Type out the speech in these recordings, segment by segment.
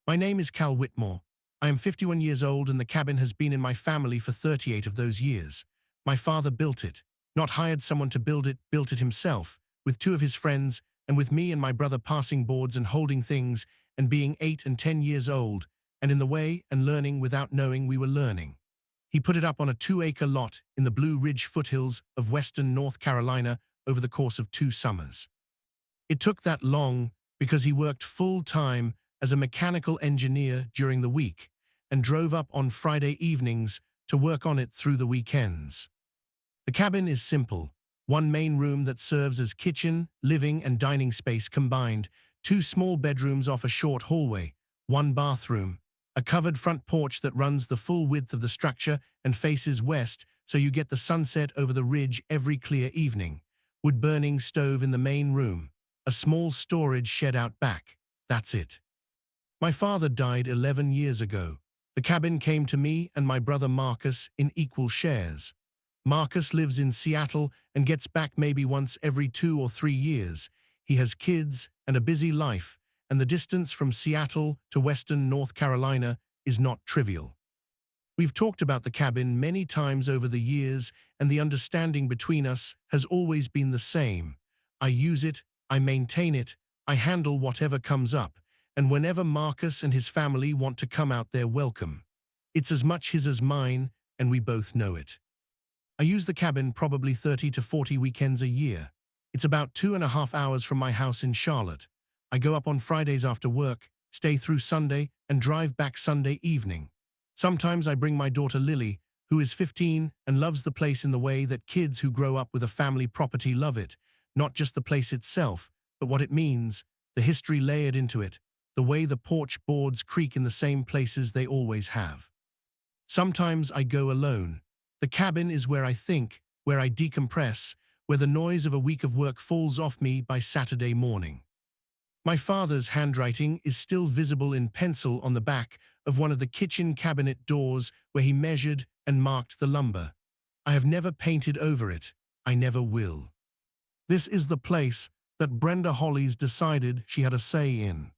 My name is Cal Whitmore. I am 51 years old and the cabin has been in my family for 38 of those years. My father built it, not hired someone to built it himself, with two of his friends and with me and my brother passing boards and holding things and being 8 and 10 years old and in the way and learning without knowing we were learning. He put it up on a 2-acre lot in the Blue Ridge foothills of western North Carolina over the course of 2 summers. It took that long because he worked full-time as a mechanical engineer during the week and drove up on Friday evenings to work on it through the weekends. The cabin is simple, one main room that serves as kitchen, living and dining space combined, 2 small bedrooms off a short hallway, 1 bathroom, a covered front porch that runs the full width of the structure and faces west so you get the sunset over the ridge every clear evening, wood-burning stove in the main room, a small storage shed out back. That's it. My father died 11 years ago. The cabin came to me and my brother Marcus in equal shares. Marcus lives in Seattle and gets back maybe once every 2 or 3 years. He has kids and a busy life, and the distance from Seattle to western North Carolina is not trivial. We've talked about the cabin many times over the years, and the understanding between us has always been the same. I use it, I maintain it, I handle whatever comes up, and whenever Marcus and his family want to come out, they're welcome. It's as much his as mine, and we both know it. I use the cabin probably 30 to 40 weekends a year. It's about 2.5 hours from my house in Charlotte. I go up on Fridays after work, stay through Sunday, and drive back Sunday evening. Sometimes I bring my daughter Lily, who is 15 and loves the place in the way that kids who grow up with a family property love it, not just the place itself, but what it means, the history layered into it, the way the porch boards creak in the same places they always have. Sometimes I go alone. The cabin is where I think, where I decompress, where the noise of a week of work falls off me by Saturday morning. My father's handwriting is still visible in pencil on the back of one of the kitchen cabinet doors where he measured and marked the lumber. I have never painted over it. I never will. This is the place that Brenda Hollies decided she had a say in.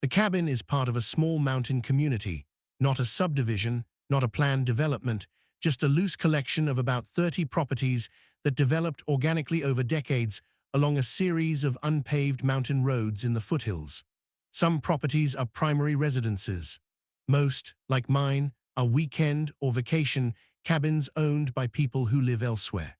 The cabin is part of a small mountain community, not a subdivision, not a planned development, just a loose collection of about 30 properties that developed organically over decades along a series of unpaved mountain roads in the foothills. Some properties are primary residences. Most, like mine, are weekend or vacation cabins owned by people who live elsewhere.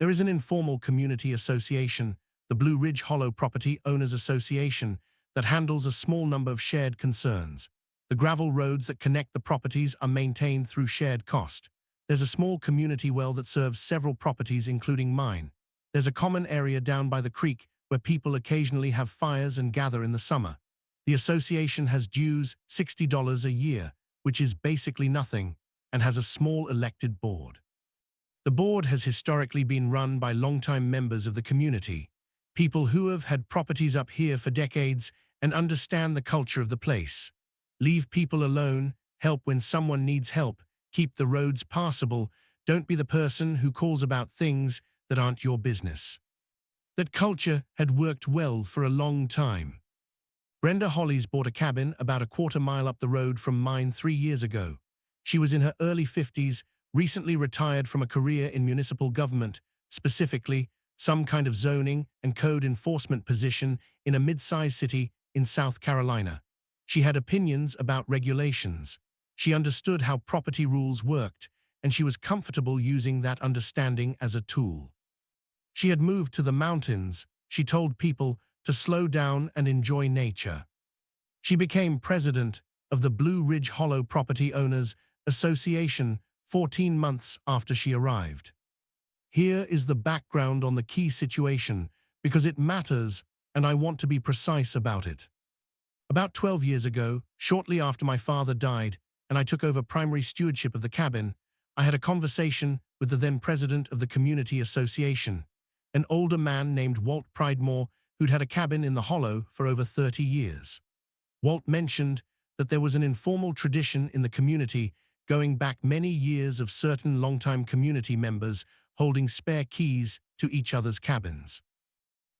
There is an informal community association, the Blue Ridge Hollow Property Owners Association, that handles a small number of shared concerns. The gravel roads that connect the properties are maintained through shared cost. There's a small community well that serves several properties, including mine. There's a common area down by the creek where people occasionally have fires and gather in the summer. The association has dues $60 a year, which is basically nothing, and has a small elected board. The board has historically been run by longtime members of the community, people who have had properties up here for decades and understand the culture of the place. Leave people alone, help when someone needs help, keep the roads passable, don't be the person who calls about things that aren't your business. That culture had worked well for a long time. Brenda Hollies bought a cabin about a quarter-mile up the road from mine 3 years ago. She was in her early 50s, recently retired from a career in municipal government, specifically some kind of zoning and code enforcement position in a mid-sized city in South Carolina. She had opinions about regulations. She understood how property rules worked, and she was comfortable using that understanding as a tool. She had moved to the mountains, she told people, to slow down and enjoy nature. She became president of the Blue Ridge Hollow Property Owners Association 14 months after she arrived. Here is the background on the key situation, because it matters and I want to be precise about it. About 12 years ago, shortly after my father died and I took over primary stewardship of the cabin, I had a conversation with the then president of the community association, an older man named Walt Pridemore who'd had a cabin in the hollow for over 30 years. Walt mentioned that there was an informal tradition in the community going back many years of certain longtime community members holding spare keys to each other's cabins.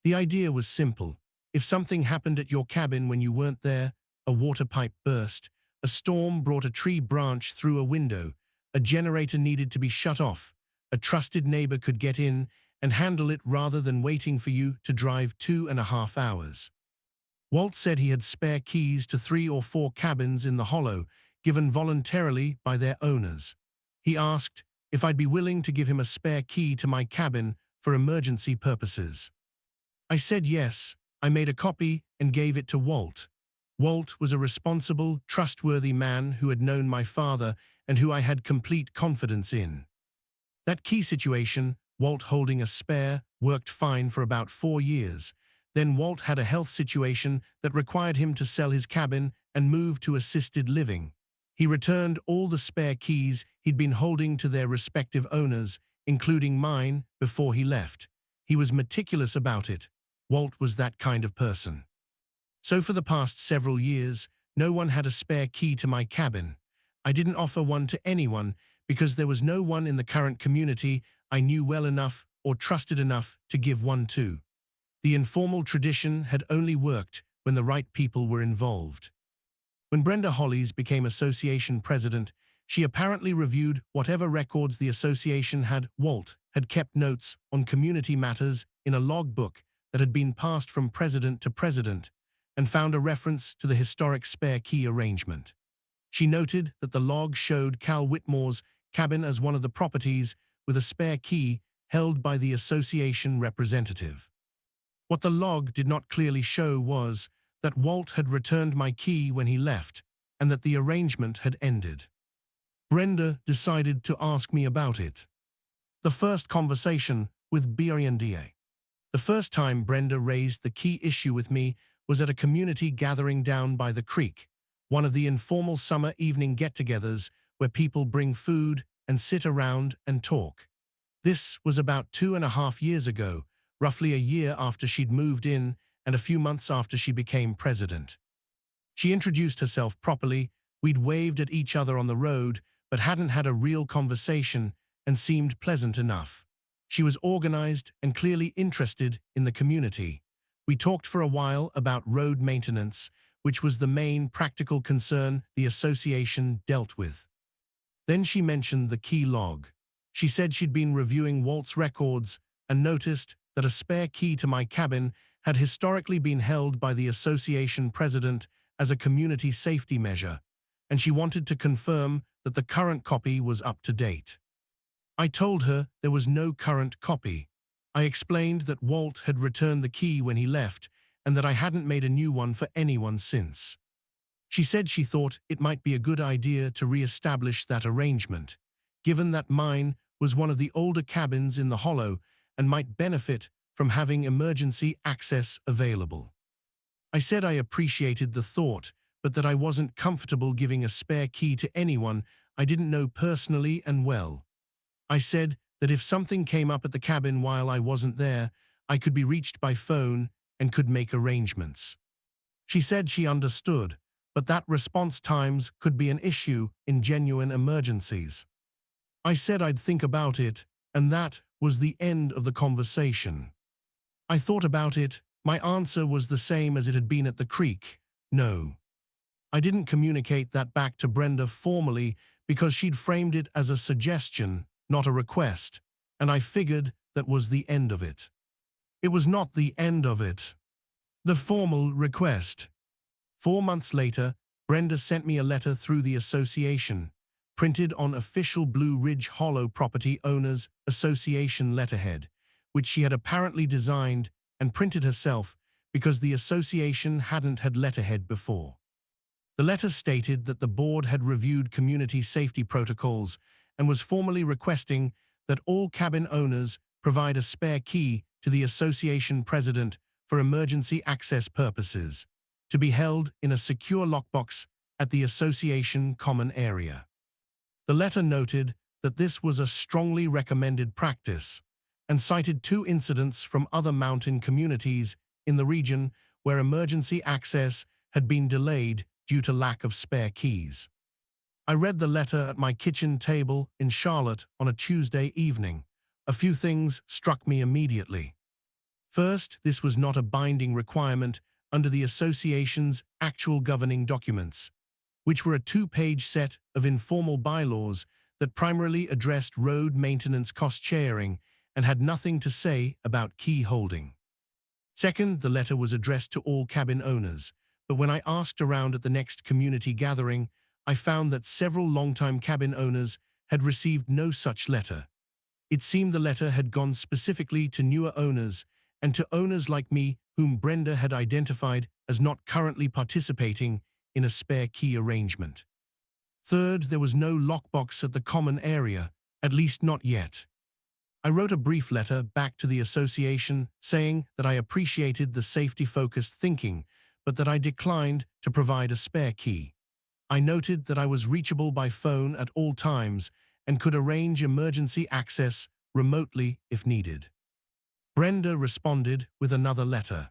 The idea was simple. If something happened at your cabin when you weren't there, a water pipe burst, a storm brought a tree branch through a window, a generator needed to be shut off, a trusted neighbor could get in and handle it rather than waiting for you to drive 2.5 hours. Walt said he had spare keys to 3 or 4 cabins in the hollow, given voluntarily by their owners. He asked if I'd be willing to give him a spare key to my cabin for emergency purposes. I said yes. I made a copy and gave it to Walt. Walt was a responsible, trustworthy man who had known my father and who I had complete confidence in. That key situation, Walt holding a spare, worked fine for about 4 years. Then Walt had a health situation that required him to sell his cabin and move to assisted living. He returned all the spare keys he'd been holding to their respective owners, including mine, before he left. He was meticulous about it. Walt was that kind of person. So for the past several years, no one had a spare key to my cabin. I didn't offer one to anyone because there was no one in the current community I knew well enough or trusted enough to give one to. The informal tradition had only worked when the right people were involved. When Brenda Hollies became association president, she apparently reviewed whatever records the association had. Walt had kept notes on community matters in a logbook that had been passed from president to president, and found a reference to the historic spare key arrangement. She noted that the log showed Cal Whitmore's cabin as one of the properties with a spare key held by the association representative. What the log did not clearly show was that Walt had returned my key when he left and that the arrangement had ended. Brenda decided to ask me about it. The first conversation with Brenda. The first time Brenda raised the key issue with me was at a community gathering down by the creek, one of the informal summer evening get-togethers where people bring food and sit around and talk. This was about 2.5 years ago, roughly a year after she'd moved in and a few months after she became president. She introduced herself properly. We'd waved at each other on the road, but hadn't had a real conversation and seemed pleasant enough. She was organized and clearly interested in the community. We talked for a while about road maintenance, which was the main practical concern the association dealt with. Then she mentioned the key log. She said she'd been reviewing Walt's records and noticed that a spare key to my cabin had historically been held by the association president as a community safety measure, and she wanted to confirm that the current copy was up to date. I told her there was no current copy. I explained that Walt had returned the key when he left and that I hadn't made a new one for anyone since. She said she thought it might be a good idea to re-establish that arrangement, given that mine was one of the older cabins in the hollow and might benefit from having emergency access available. I said I appreciated the thought, but that I wasn't comfortable giving a spare key to anyone I didn't know personally and well. I said that if something came up at the cabin while I wasn't there, I could be reached by phone and could make arrangements. She said she understood, but that response times could be an issue in genuine emergencies. I said I'd think about it, and that was the end of the conversation. I thought about it. My answer was the same as it had been at the creek: no. I didn't communicate that back to Brenda formally because she'd framed it as a suggestion, not a request, and I figured that was the end of it. It was not the end of it. The formal request. 4 months later, Brenda sent me a letter through the association, printed on official Blue Ridge Hollow Property Owners Association letterhead, which she had apparently designed and printed herself because the association hadn't had letterhead before. The letter stated that the board had reviewed community safety protocols and was formally requesting that all cabin owners provide a spare key to the association president for emergency access purposes, to be held in a secure lockbox at the association common area. The letter noted that this was a strongly recommended practice and cited 2 incidents from other mountain communities in the region where emergency access had been delayed due to lack of spare keys. I read the letter at my kitchen table in Charlotte on a Tuesday evening. A few things struck me immediately. First, this was not a binding requirement under the association's actual governing documents, which were a two-page set of informal bylaws that primarily addressed road maintenance cost sharing and had nothing to say about key holding. Second, the letter was addressed to all cabin owners, but when I asked around at the next community gathering, I found that several longtime cabin owners had received no such letter. It seemed the letter had gone specifically to newer owners and to owners like me whom Brenda had identified as not currently participating in a spare key arrangement. Third, there was no lockbox at the common area, at least not yet. I wrote a brief letter back to the association saying that I appreciated the safety-focused thinking, but that I declined to provide a spare key. I noted that I was reachable by phone at all times and could arrange emergency access remotely if needed. Brenda responded with another letter.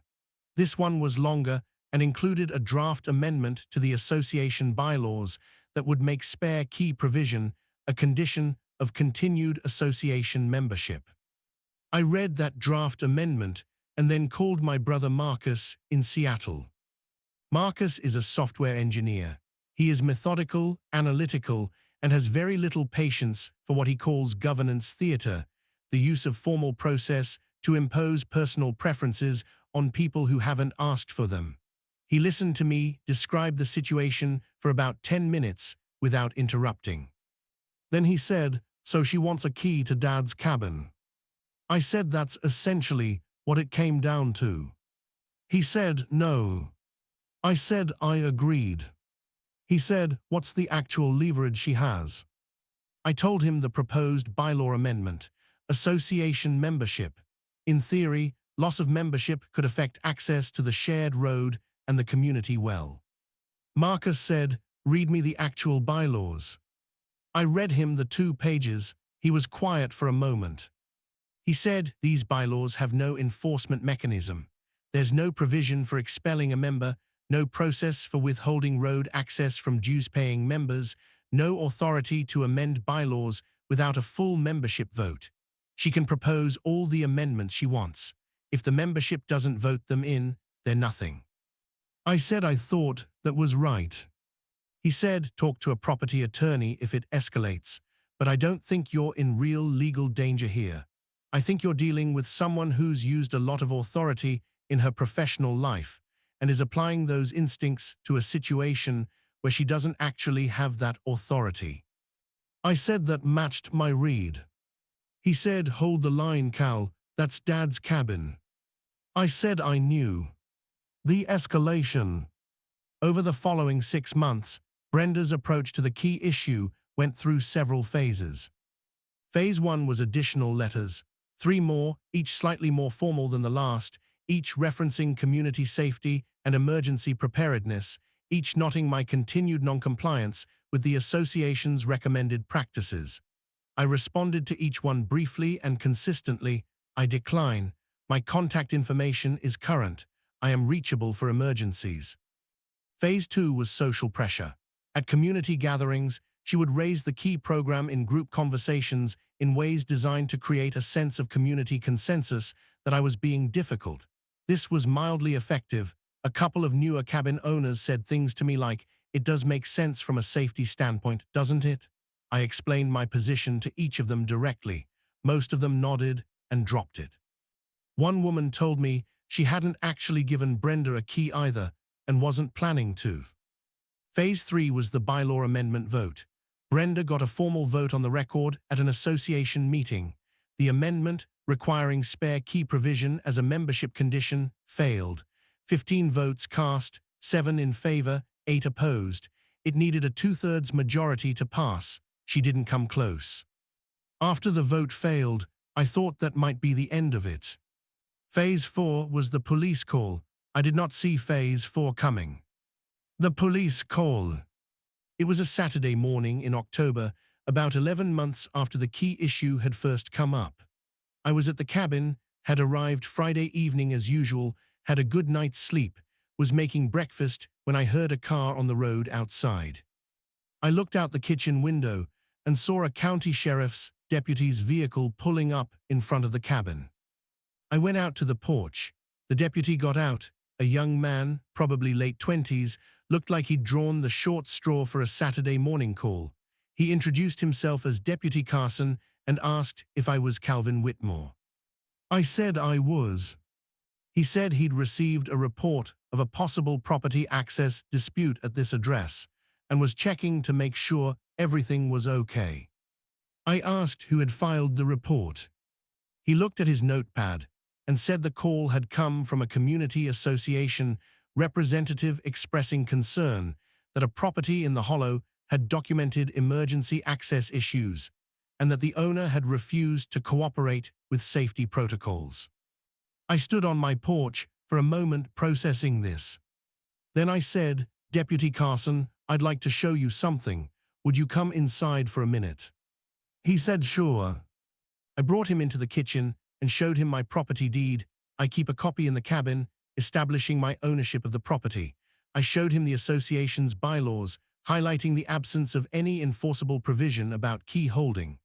This one was longer and included a draft amendment to the association bylaws that would make spare key provision a condition of continued association membership. I read that draft amendment and then called my brother Marcus in Seattle. Marcus is a software engineer. He is methodical, analytical, and has very little patience for what he calls governance theater, the use of formal process to impose personal preferences on people who haven't asked for them. He listened to me describe the situation for about 10 minutes without interrupting. Then he said, "So she wants a key to Dad's cabin." I said that's essentially what it came down to. He said, "No." I said I agreed. He said, "What's the actual leverage she has?" I told him the proposed bylaw amendment, association membership. In theory, loss of membership could affect access to the shared road and the community well. Marcus said, "Read me the actual bylaws." I read him the 2 pages. He was quiet for a moment. He said, "These bylaws have no enforcement mechanism. There's no provision for expelling a member, no process for withholding road access from dues-paying members, no authority to amend bylaws without a full membership vote. She can propose all the amendments she wants. If the membership doesn't vote them in, they're nothing." I said I thought that was right. He said, "Talk to a property attorney if it escalates, but I don't think you're in real legal danger here. I think you're dealing with someone who's used a lot of authority in her professional life and is applying those instincts to a situation where she doesn't actually have that authority." I said that matched my read. He said, "Hold the line, Cal, that's Dad's cabin." I said I knew. The escalation. Over the following 6 months, Brenda's approach to the key issue went through several phases. Phase 1 was additional letters, 3 more, each slightly more formal than the last, each referencing community safety and emergency preparedness, each noting my continued noncompliance with the association's recommended practices. I responded to each one briefly and consistently. I decline. My contact information is current. I am reachable for emergencies. Phase 2 was social pressure. At community gatherings, she would raise the key program in group conversations in ways designed to create a sense of community consensus that I was being difficult. This was mildly effective. A couple of newer cabin owners said things to me like, "It does make sense from a safety standpoint, doesn't it?" I explained my position to each of them directly. Most of them nodded and dropped it. One woman told me she hadn't actually given Brenda a key either and wasn't planning to. Phase 3 was the bylaw amendment vote. Brenda got a formal vote on the record at an association meeting. The amendment, requiring spare key provision as a membership condition, failed. 15 votes cast, 7 in favor, 8 opposed. It needed a 2/3 majority to pass. She didn't come close. After the vote failed, I thought that might be the end of it. Phase 4 was the police call. I did not see Phase 4 coming. The police call. It was a Saturday morning in October, about 11 months after the key issue had first come up. I was at the cabin, had arrived Friday evening as usual, had a good night's sleep, was making breakfast when I heard a car on the road outside. I looked out the kitchen window and saw a county sheriff's deputy's vehicle pulling up in front of the cabin. I went out to the porch. The deputy got out, a young man, probably late 20s, looked like he'd drawn the short straw for a Saturday morning call. He introduced himself as Deputy Carson and asked if I was Calvin Whitmore. I said I was. He said he'd received a report of a possible property access dispute at this address and was checking to make sure everything was okay. I asked who had filed the report. He looked at his notepad and said the call had come from a community association representative expressing concern that a property in the Hollow had documented emergency access issues and that the owner had refused to cooperate with safety protocols. I stood on my porch for a moment processing this. Then I said, "Deputy Carson, I'd like to show you something. Would you come inside for a minute?" He said, "Sure." I brought him into the kitchen and showed him my property deed. I keep a copy in the cabin, establishing my ownership of the property. I showed him the association's bylaws, highlighting the absence of any enforceable provision about key holding.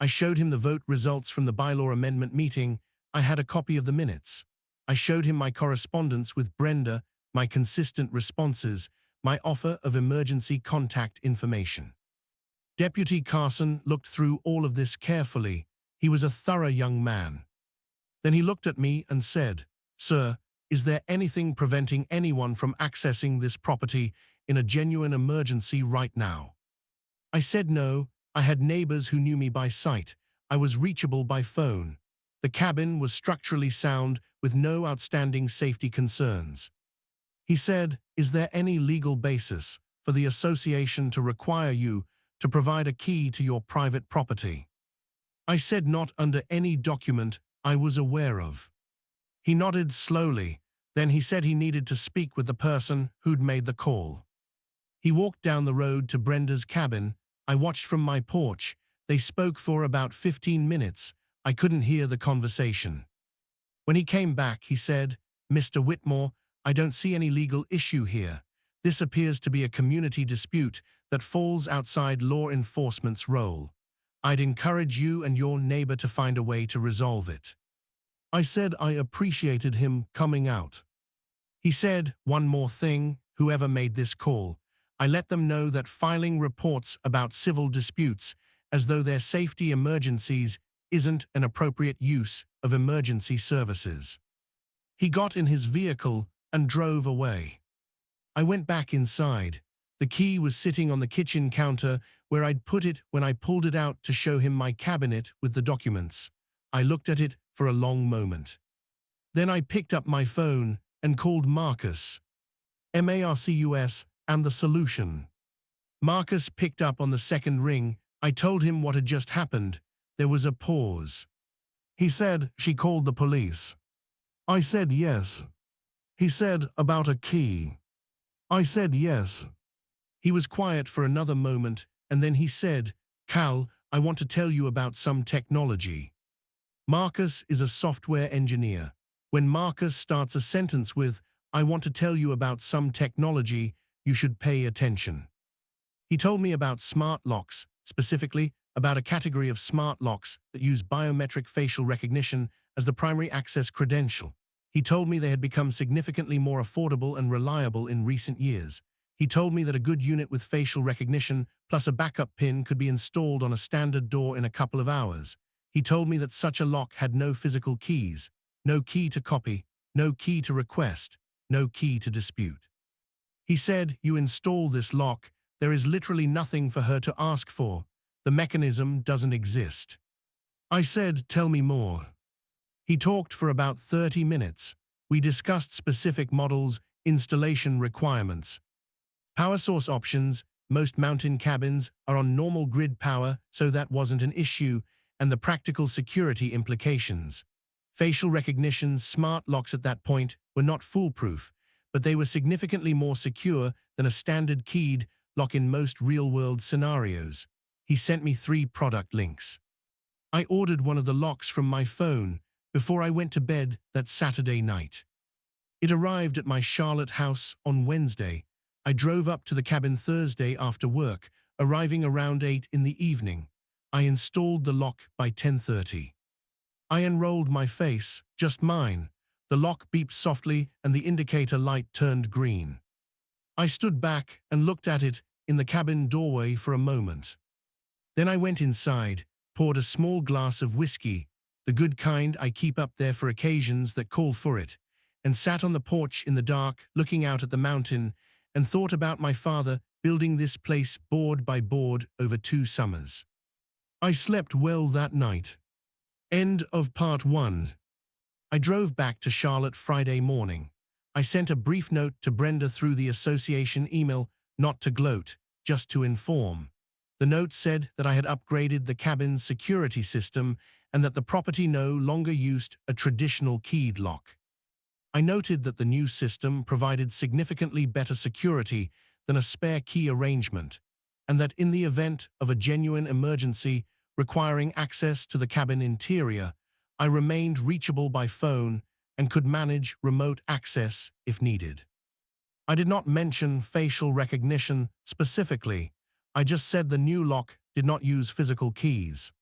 I showed him the vote results from the bylaw amendment meeting. I had a copy of the minutes. I showed him my correspondence with Brenda, my consistent responses, my offer of emergency contact information. Deputy Carson looked through all of this carefully. He was a thorough young man. Then he looked at me and said, "Sir, is there anything preventing anyone from accessing this property in a genuine emergency right now?" I said no. I had neighbors who knew me by sight. I was reachable by phone. The cabin was structurally sound with no outstanding safety concerns. He said, "Is there any legal basis for the association to require you to provide a key to your private property?" I said not under any document I was aware of. He nodded slowly. Then he said he needed to speak with the person who'd made the call. He walked down the road to Brenda's cabin. I watched from my porch. They spoke for about 15 minutes. I couldn't hear the conversation. When he came back, he said, "Mr. Whitmore, I don't see any legal issue here. This appears to be a community dispute that falls outside law enforcement's role. I'd encourage you and your neighbor to find a way to resolve it." I said I appreciated him coming out. He said, "One more thing, whoever made this call, I let them know that filing reports about civil disputes as though they're safety emergencies isn't an appropriate use of emergency services." He got in his vehicle and drove away. I went back inside. The key was sitting on the kitchen counter where I'd put it when I pulled it out to show him my cabinet with the documents. I looked at it for a long moment. Then I picked up my phone and called Marcus, Marcus, and the solution. Marcus picked up on the second ring. I told him what had just happened. There was a pause. He said, "She called the police." I said yes. He said, "About a key." I said yes. He was quiet for another moment, and then he said, "Cal, I want to tell you about some technology." Marcus is a software engineer. When Marcus starts a sentence with, "I want to tell you about some technology," you should pay attention. He told me about smart locks, specifically about a category of smart locks that use biometric facial recognition as the primary access credential. He told me they had become significantly more affordable and reliable in recent years. He told me that a good unit with facial recognition plus a backup pin could be installed on a standard door in a couple of hours. He told me that such a lock had no physical keys, no key to copy, no key to request, no key to dispute. He said, "You install this lock, there is literally nothing for her to ask for. The mechanism doesn't exist." I said, "Tell me more." He talked for about 30 minutes. We discussed specific models, installation requirements, power source options. Most mountain cabins are on normal grid power, so that wasn't an issue, and the practical security implications. Facial recognition smart locks at that point were not foolproof, but they were significantly more secure than a standard keyed lock in most real-world scenarios. He sent me 3 product links. I ordered one of the locks from my phone before I went to bed that Saturday night. It arrived at my Charlotte house on Wednesday. I drove up to the cabin Thursday after work, arriving around 8 in the evening. I installed the lock by 10:30. I enrolled my face, just mine, The lock beeped softly and the indicator light turned green. I stood back and looked at it in the cabin doorway for a moment. Then I went inside, poured a small glass of whiskey, the good kind I keep up there for occasions that call for it, and sat on the porch in the dark, looking out at the mountain, and thought about my father building this place board by board over 2 summers. I slept well that night. End of part 1. I drove back to Charlotte Friday morning. I sent a brief note to Brenda through the association email, not to gloat, just to inform. The note said that I had upgraded the cabin's security system and that the property no longer used a traditional keyed lock. I noted that the new system provided significantly better security than a spare key arrangement, and that in the event of a genuine emergency requiring access to the cabin interior, I remained reachable by phone and could manage remote access if needed. I did not mention facial recognition specifically. I just said the new lock did not use physical keys.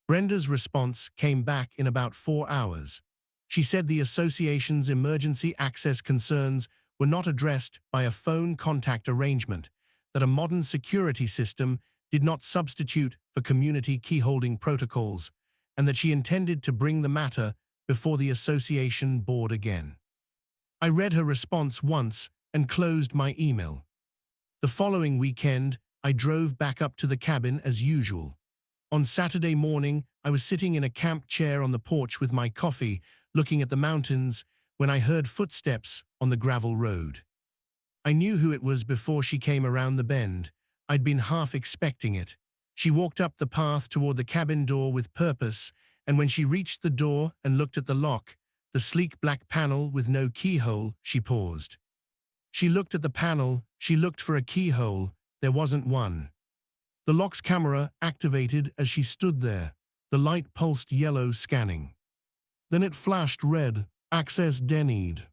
Brenda's response came back in about 4 hours. She said the association's emergency access concerns were not addressed by a phone contact arrangement, that a modern security system did not substitute for community key-holding protocols, and that she intended to bring the matter before the association board again. I read her response once and closed my email. The following weekend, I drove back up to the cabin as usual. On Saturday morning, I was sitting in a camp chair on the porch with my coffee, looking at the mountains, when I heard footsteps on the gravel road. I knew who it was before she came around the bend. I'd been half expecting it. She walked up the path toward the cabin door with purpose, and when she reached the door and looked at the lock, the sleek black panel with no keyhole, she paused. She looked at the panel, she looked for a keyhole, there wasn't one. The lock's camera activated as she stood there, the light pulsed yellow scanning. Then it flashed red, access denied.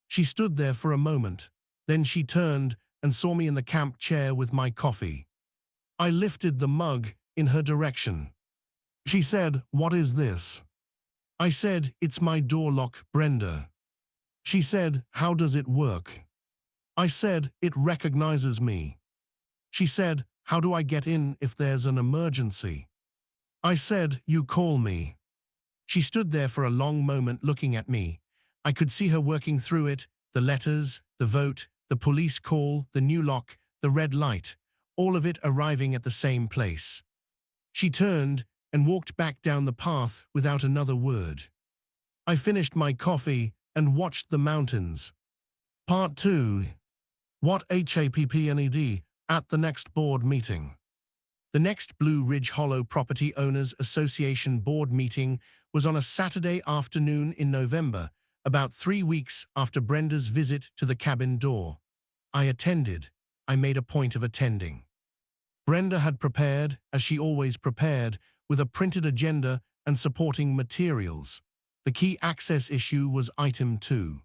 She stood there for a moment, then she turned and saw me in the camp chair with my coffee. I lifted the mug in her direction. She said, "What is this?" I said, "It's my door lock, Brenda." She said, "How does it work?" I said, "It recognizes me." She said, "How do I get in if there's an emergency?" I said, "You call me." She stood there for a long moment looking at me. I could see her working through it, the letters, the vote, the police call, the new lock, the red light, all of it arriving at the same place. She turned and walked back down the path without another word. I finished my coffee and watched the mountains. Part 2. What HAPPNED at the next board meeting. The next Blue Ridge Hollow Property Owners Association board meeting was on a Saturday afternoon in November, about 3 weeks after Brenda's visit to the cabin door. I attended. I made a point of attending. Brenda had prepared, as she always prepared, with a printed agenda and supporting materials. The key access issue was item 2.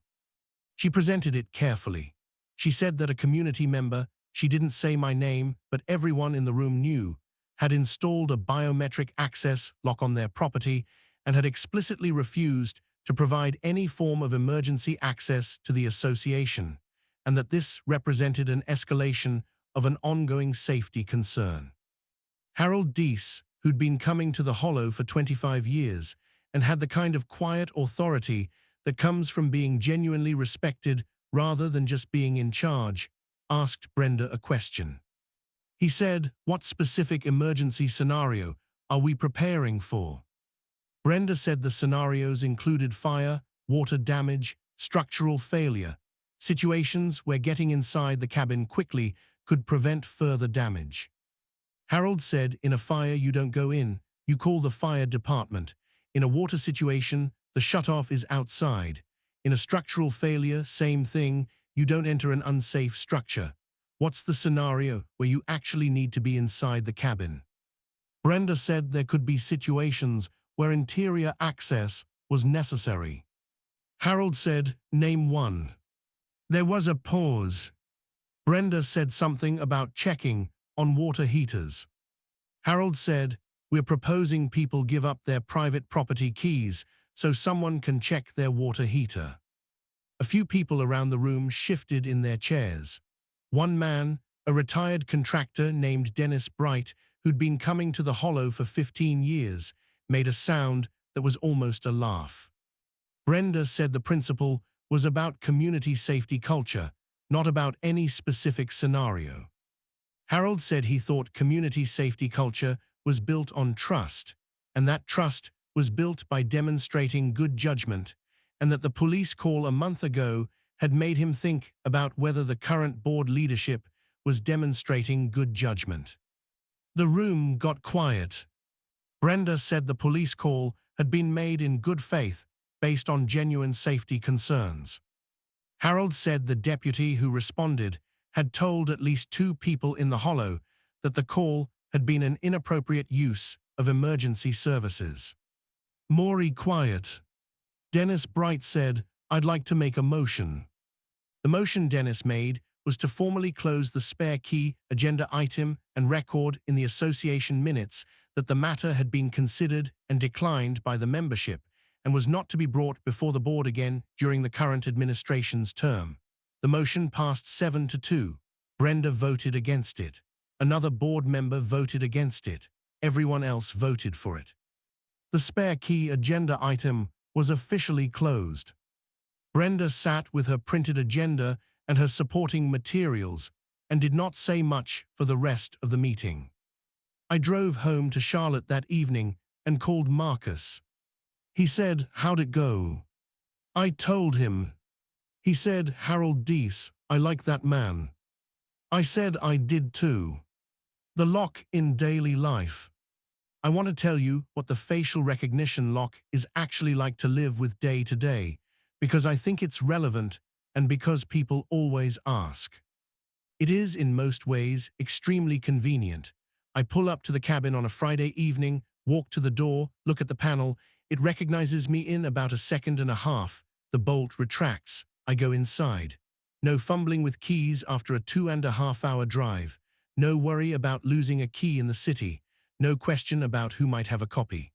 She presented it carefully. She said that a community member, she didn't say my name, but everyone in the room knew, had installed a biometric access lock on their property and had explicitly refused to provide any form of emergency access to the association, and that this represented an escalation of an ongoing safety concern. Harold Deese, who'd been coming to the Hollow for 25 years and had the kind of quiet authority that comes from being genuinely respected rather than just being in charge, asked Brenda a question. He said, "What specific emergency scenario are we preparing for?" Brenda said the scenarios included fire, water damage, structural failure, situations where getting inside the cabin quickly could prevent further damage. Harold said, "In a fire you don't go in, you call the fire department. In a water situation, the shutoff is outside. In a structural failure, same thing, you don't enter an unsafe structure. What's the scenario where you actually need to be inside the cabin?" Brenda said there could be situations where interior access was necessary. Harold said, "Name one." There was a pause. Brenda said something about checking on water heaters. Harold said, "We're proposing people give up their private property keys so someone can check their water heater. A few people around the room shifted in their chairs. One man, a retired contractor named Dennis Bright, who'd been coming to the Hollow for 15 years, made a sound that was almost a laugh. Brenda said the principle was about community safety culture, not about any specific scenario. Harold said he thought community safety culture was built on trust, and that trust was built by demonstrating good judgment, and that the police call a month ago had made him think about whether the current board leadership was demonstrating good judgment. The room got quiet. Brenda said the police call had been made in good faith based on genuine safety concerns. Harold said the deputy who responded had told at least 2 people in the Hollow that the call had been an inappropriate use of emergency services. More quiet. Dennis Bright said, "I'd like to make a motion." The motion Dennis made was to formally close the spare key agenda item and record in the association minutes that the matter had been considered and declined by the membership and was not to be brought before the board again during the current administration's term. The motion passed 7-2. Brenda voted against it. Another board member voted against it. Everyone else voted for it. The spare key agenda item was officially closed. Brenda sat with her printed agenda and her supporting materials and did not say much for the rest of the meeting. I drove home to Charlotte that evening and called Marcus. He said, "How'd it go?" I told him. He said, "Harold Deese, I like that man." I said I did too. The lock in daily life. I want to tell you what the facial recognition lock is actually like to live with day to day, because I think it's relevant and because people always ask. It is, in most ways, extremely convenient. I pull up to the cabin on a Friday evening, walk to the door, look at the panel. It recognizes me in about a second and a half. The bolt retracts. I go inside. No fumbling with keys after a 2.5-hour drive. No worry about losing a key in the city. No question about who might have a copy.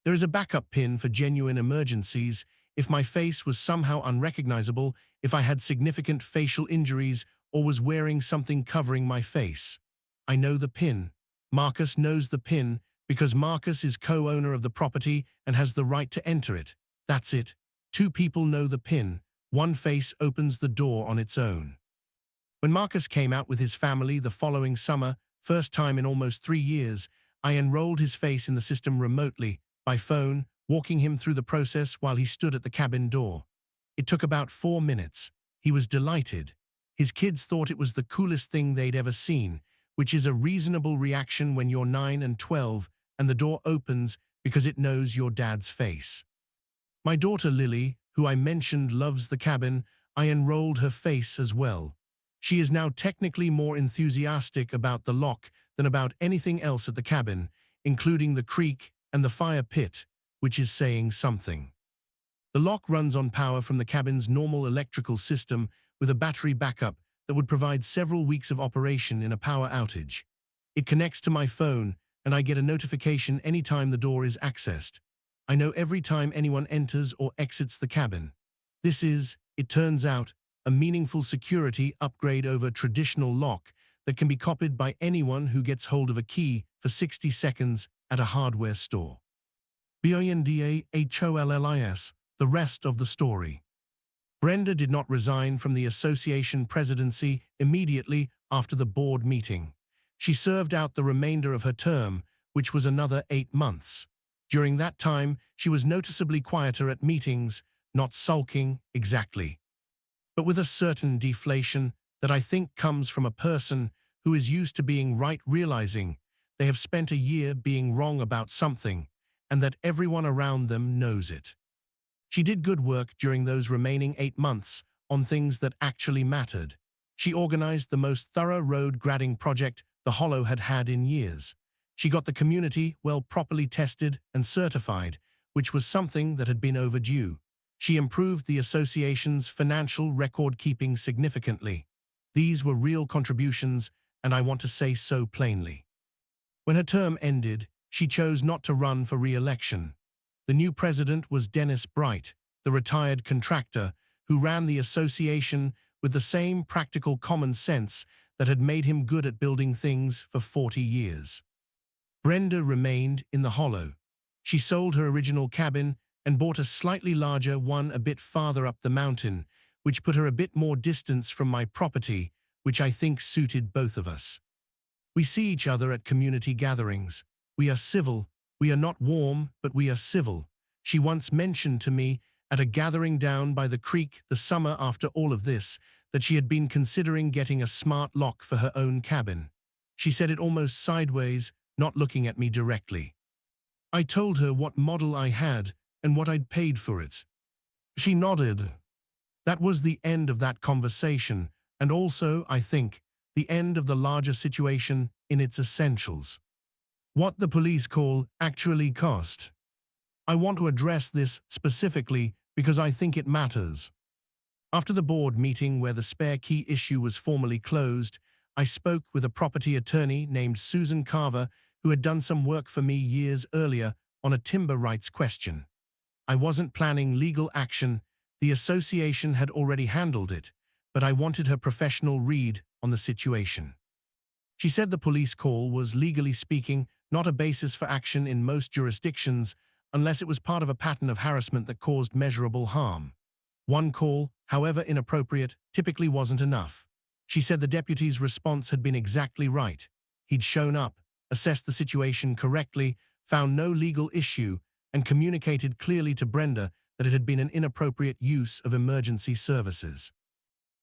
There is a backup pin for genuine emergencies. If my face was somehow unrecognizable, if I had significant facial injuries or was wearing something covering my face. I know the pin. Marcus knows the pin because Marcus is co-owner of the property and has the right to enter it. That's it. 2 people know the pin. One face opens the door on its own. When Marcus came out with his family the following summer, first time in almost 3 years, I enrolled his face in the system remotely, by phone, walking him through the process while he stood at the cabin door. It took about 4 minutes. He was delighted. His kids thought it was the coolest thing they'd ever seen, which is a reasonable reaction when you're 9 and 12 and the door opens because it knows your dad's face. My daughter Lily, who I mentioned loves the cabin, I enrolled her face as well. She is now technically more enthusiastic about the lock than about anything else at the cabin, including the creek and the fire pit, which is saying something. The lock runs on power from the cabin's normal electrical system with a battery backup that would provide several weeks of operation in a power outage. It connects to my phone, and I get a notification anytime the door is accessed. I know every time anyone enters or exits the cabin. This is, it turns out, a meaningful security upgrade over traditional lock that can be copied by anyone who gets hold of a key for 60 seconds at a hardware store. BINDAHOLLIS, the rest of the story. Brenda did not resign from the association presidency immediately after the board meeting. She served out the remainder of her term, which was another 8 months. During that time, she was noticeably quieter at meetings, not sulking exactly, but with a certain deflation that I think comes from a person who is used to being right, realizing they have spent a year being wrong about something and that everyone around them knows it. She did good work during those remaining 8 months on things that actually mattered. She organized the most thorough road grading project the Hollow had had in years. She got the community well properly tested and certified, which was something that had been overdue. She improved the association's financial record-keeping significantly. These were real contributions, and I want to say so plainly. When her term ended, she chose not to run for re-election. The new president was Dennis Bright, the retired contractor who ran the association with the same practical common sense that had made him good at building things for 40 years. Brenda remained in the hollow. She sold her original cabin and bought a slightly larger one a bit farther up the mountain, which put her a bit more distance from my property, which I think suited both of us. We see each other at community gatherings. We are civil. We are not warm, but we are civil. She once mentioned to me at a gathering down by the creek the summer after all of this that she had been considering getting a smart lock for her own cabin. She said it almost sideways, not looking at me directly. I told her what model I had and what I'd paid for it. She nodded. That was the end of that conversation, and also, I think, the end of the larger situation in its essentials. What the police call actually cost. I want to address this specifically because I think it matters. After the board meeting where the spare key issue was formally closed, I spoke with a property attorney named Susan Carver who had done some work for me years earlier on a timber rights question. I wasn't planning legal action. The association had already handled it, but I wanted her professional read on the situation. She said the police call was, legally speaking, not a basis for action in most jurisdictions unless it was part of a pattern of harassment that caused measurable harm. One call, however inappropriate, typically wasn't enough. She said the deputy's response had been exactly right. He'd shown up, assessed the situation correctly, found no legal issue, and communicated clearly to Brenda that it had been an inappropriate use of emergency services.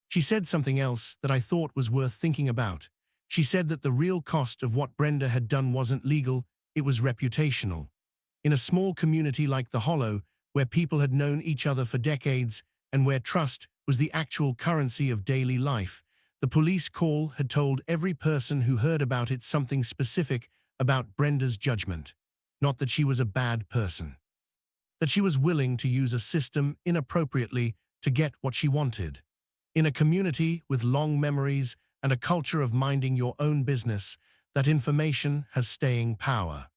She said something else that I thought was worth thinking about. She said that the real cost of what Brenda had done wasn't legal, it was reputational. In a small community like the Hollow, where people had known each other for decades and where trust was the actual currency of daily life, the police call had told every person who heard about it something specific about Brenda's judgment. Not that she was a bad person. That she was willing to use a system inappropriately to get what she wanted. In a community with long memories and a culture of minding your own business, that information has staying power.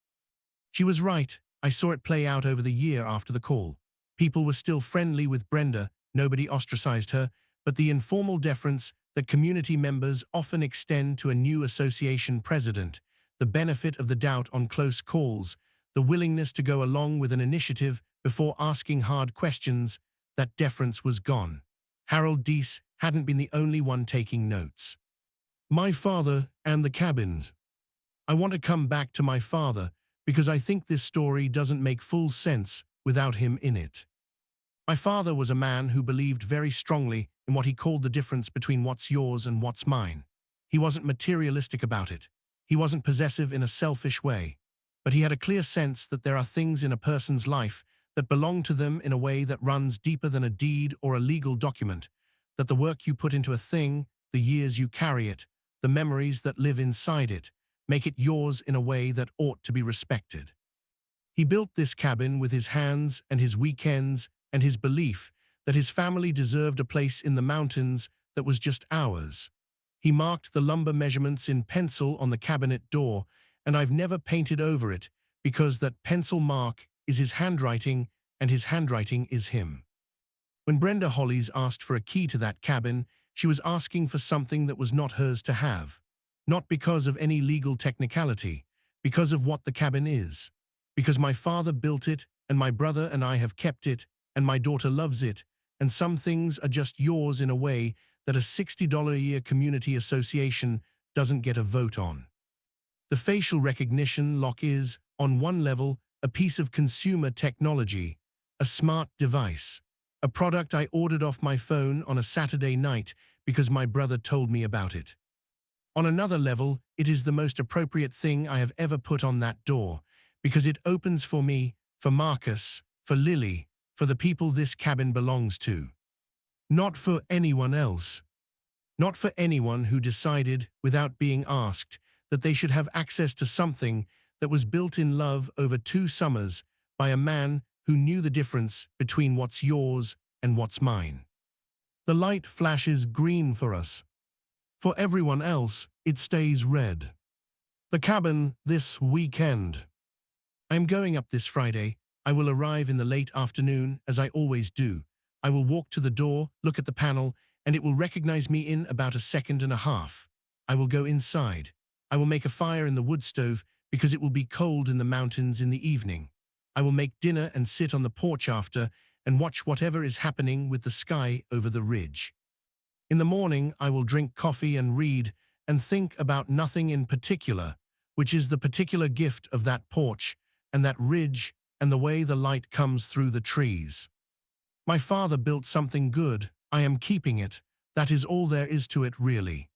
She was right. I saw it play out over the year after the call. People were still friendly with Brenda, nobody ostracized her, but the informal deference that community members often extend to a new association president, the benefit of the doubt on close calls, the willingness to go along with an initiative before asking hard questions, that deference was gone. Harold Deese hadn't been the only one taking notes. My father and the cabins. I want to come back to my father because I think this story doesn't make full sense without him in it. My father was a man who believed very strongly in what he called the difference between what's yours and what's mine. He wasn't materialistic about it. He wasn't possessive in a selfish way. But he had a clear sense that there are things in a person's life that belong to them in a way that runs deeper than a deed or a legal document, that the work you put into a thing, the years you carry it, the memories that live inside it, make it yours in a way that ought to be respected. He built this cabin with his hands and his weekends and his belief that his family deserved a place in the mountains that was just ours. He marked the lumber measurements in pencil on the cabinet door, and I've never painted over it because that pencil mark is his handwriting and his handwriting is him. When Brenda Hollies asked for a key to that cabin, she was asking for something that was not hers to have. Not because of any legal technicality, because of what the cabin is. Because my father built it, and my brother and I have kept it, and my daughter loves it, and some things are just yours in a way that a $60 a year community association doesn't get a vote on. The facial recognition lock is, on one level, a piece of consumer technology, a smart device, a product I ordered off my phone on a Saturday night because my brother told me about it. On another level, it is the most appropriate thing I have ever put on that door, because it opens for me, for Marcus, for Lily, for the people this cabin belongs to. Not for anyone else. Not for anyone who decided, without being asked, that they should have access to something that was built in love over 2 summers by a man who knew the difference between what's yours and what's mine. The light flashes green for us. For everyone else, it stays red. The cabin this weekend. I'm going up this Friday, I will arrive in the late afternoon, as I always do. I will walk to the door, look at the panel, and it will recognize me in about a second and a half. I will go inside. I will make a fire in the wood stove because it will be cold in the mountains in the evening. I will make dinner and sit on the porch after and watch whatever is happening with the sky over the ridge. In the morning, I will drink coffee and read and think about nothing in particular, which is the particular gift of that porch and that ridge and the way the light comes through the trees. My father built something good. I am keeping it. That is all there is to it, really.